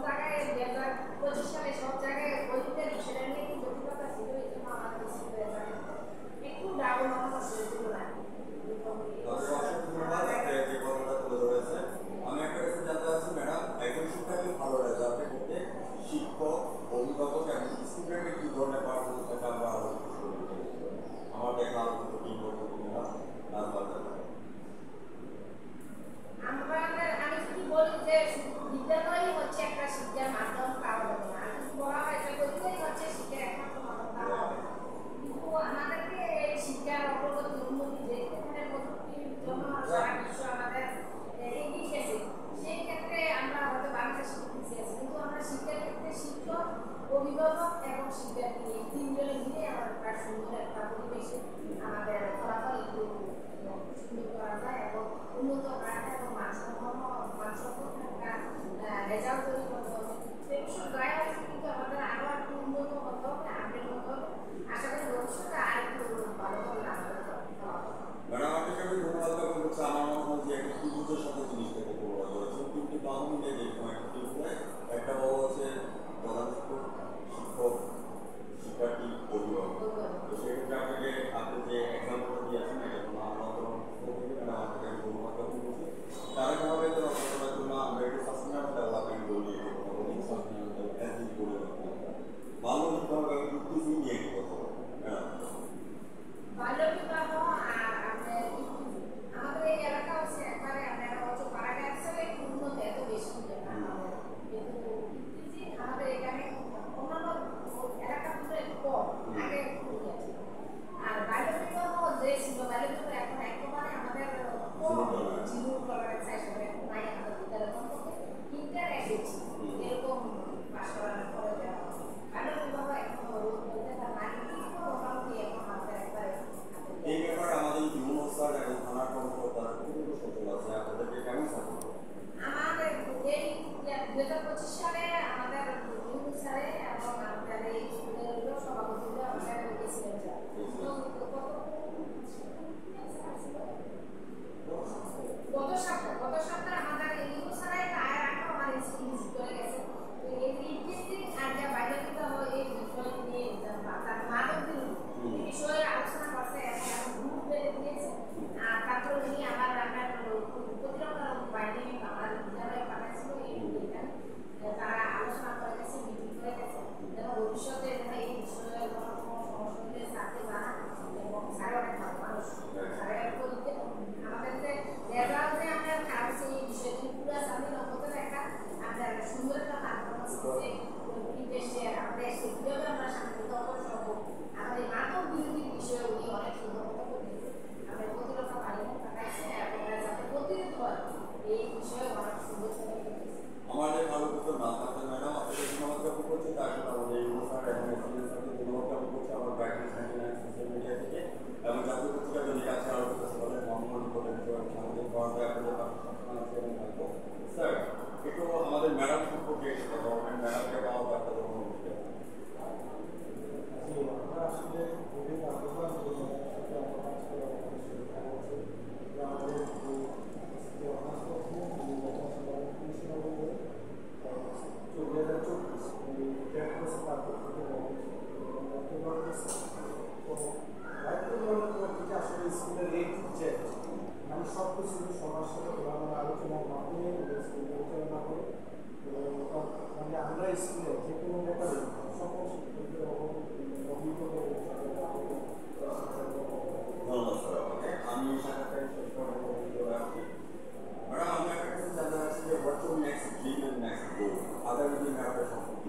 জায়গায় 2025 সালে সব জায়গায় ওইটা বিষয়টা নিয়ে একটু জটিলতা ছিল, এই জন্য আমার একটু ডাউন হওয়ার হয়েছিল না। আমি একটা কিছু জানতে চাচ্ছি ম্যাডাম, একজন শিক্ষার্থী ভালো রেজাল্ট করতে শিক্ষক, অভিভাবক এবং স্টুডেন্টের কি ধরনের পারফরমেন্স থাকে আমরা আমার দেখা আলোচনা কি করবো আমি যদি বলি যে বিদ্যালয়ই হচ্ছে একটা শিক্ষার মাধ্যম, কারণ বলা হয় যে প্রতিটাই হচ্ছে শিক্ষার একমাত্র মাধ্যম, কিন্তু আমাদেরকে এই শিক্ষার অগ্রগতি উন্নতি যেখানে প্রযুক্তির জন্য সারা বিশ্ব আমাদের এগিয়ে গেছে, সেই ক্ষেত্রে আমরা হয়তো বাংলাদেশে পিছিয়ে আছি, কিন্তু আমরা শিক্ষার ক্ষেত্রে শিক্ষক, অভিভাবক এবং শিক্ষার্থী এই তিনজনে মিলে আমরা সুন্দর একটা পরিবেশে আমাদের ফলাফল একটু সুন্দর করা যায় এবং উন্নত করা যায় এবং মানসম্পন্ন একটা রেজাল্ট তৈরি করতে হবে। সেই দয়া হচ্ছে কিন্তু আমাদের আরও একটু উন্নত হতে হবে, আপডেট হতে হবে। আশা করি ভবিষ্যতে আর একটু ভালোভাবে লাভ করতে হবে। ম্যাডাম আপনাকে আমি ধন্যবাদ জ্ঞাপন করছি। আমার মনে হয় যে একটা ত্রিভুজের সাথে জিনিসটাকে তুলনা করেছেন, তিনটি বাহু মিলে যেরকম একটা ত্রিভুজ, একটা বাহু হচ্ছে প্রধান শিক্ষক, শিক্ষক, শিক্ষার্থী, অভিভাবক। তো সেক্ষেত্রে আপনাকে আপনি যে এক্সাম্পলটা দিয়েছেন এটা জন্য আমরা ম্যাডাম আপনাকে আমি ধন্যবাদ জ্ঞাপন করছি। তারা কিভাবে রচনার জন্য আমরা একটু সাস্টেনেবল ডেভেলপমেন্ট গোল নিয়ে কথা বলি, সাস্টেনেবল এসডি গোলের কথা ভালো বিভাগ ইনক্লুসিভ নিয়ে কথা বলি। বাল্যবিবাহ আমাদের এই এলাকা হচ্ছে একবারে আপনারা হচ্ছে পাড়াটা আসলে উন্নত এত বেশি না, কিন্তু আমাদের এখানে অন্যান্য এলাকাগুলো একটু কম, আগে আর বাল্যবিবাহ যে ছিল বাল্যবিবাহ এখন একেবারে আমাদের জীবন করার চাইছে নাই, আমাদের বিদ্যালয় ইন্টার এসেছি এরকম পাশ করার পরে দেওয়া বাল্যবিবাহ এখন বলতে তার মানে মোটামুটি এখন আমাদের একবারে এই ব্যাপারে আমাদের ইউনো স্যার এবং থানার কর্মকর্তারা কতটুকু সচল আছে, আপনাদেরকে কেমন সাপোর্ট আমাদের এই 2025 সালে আমাদের ইউনো স্যারে এবং আমাদের এই স্কুলের সভাপতিরা আমাদের গেছিলেন, গত সপ্তাহে আমাদের ইউনো স্যারে আয় রাখা আমার স্কুল ভিজিট করে গেছে। এই ইন্টারেস্টিং আর যা বাইরে থেকে এই বিষয় নিয়ে তার মাধ্যমে বিষয়ে আলোচনা করতে এখন গ্রুপ বেড়ে দিয়েছে, আর তারপর উনি আবার আপনার প্রতিরক্ষা বাইরে আমার বিদ্যালয়ে পাঠাচ্ছিল, তারা আলোচনা করে গেছে, মিটিং করে গেছে, যেন ভবিষ্যতে এই বিষয়ে কোনো সমস্যা হলে সাথে জানা এবং সাড়ে অনেক ভালো মানুষ সাড়ে আমাদের যে রেজাল্ট যে আমরা খাচ্ছি এই বিষয়টি পুরো আমি নগদ একটা আপনার সুন্দর একটা পারফরমেন্স করছে দেশে আমাদের কীভাবে আমরা শান্তিত সম্ভব আমাদের মানব বিরোধী বিষয়ে উনি অনেক সুন্দর কথা বলেছে, আমাদের প্রতিরক্ষা বাহিনী পাঠাইছে এবং যাতে প্রতিরোধ হয় এই বিষয়ে অনেক সুন্দর করে আমাদের ভালো কিছু না থাকলে ম্যাডাম আপনাদের ধন্যবাদ জ্ঞাপন করছি। তার সাথে আমাদের ইউনো স্যার এবং এসএমএস স্যারকে ধন্যবাদ জ্ঞাপন করছি আমার ব্রাইটনেস 99 সোশ্যাল মিডিয়া থেকে এবং জাতীয় পত্রিকা যদি কাছে আরও কিছু বলে মহামূল্য বলেন আমাদের পড়াতে আপনাদের সবসময় আছে এবং থাকবো। স্যার একটু আমাদের ম্যাডাম সম্পর্কে এসে কথা বলবেন, ম্যাডামকে পাওয়া বা একটা ধরনের আসলে খুবই আগ্রহ আসলে স্কুলের এই টিচার মানে সব কিছু সবার সাথে আলোচনার মাধ্যমে স্কুল পরিচালনা করে মানে আমরা স্কুলে যে কোনো ব্যাপারে সকল শিক্ষকদের অভিজ্ঞতা ধন্যবাদ স্যার আপনাকে। আমি সাক্ষাৎকার শেষ করার চলে আসছি। ম্যাডাম আমি একটা কিছু জানতে চাচ্ছি যে what's your next dream and next goal আগামী দিনে আপনার সম্পর্কে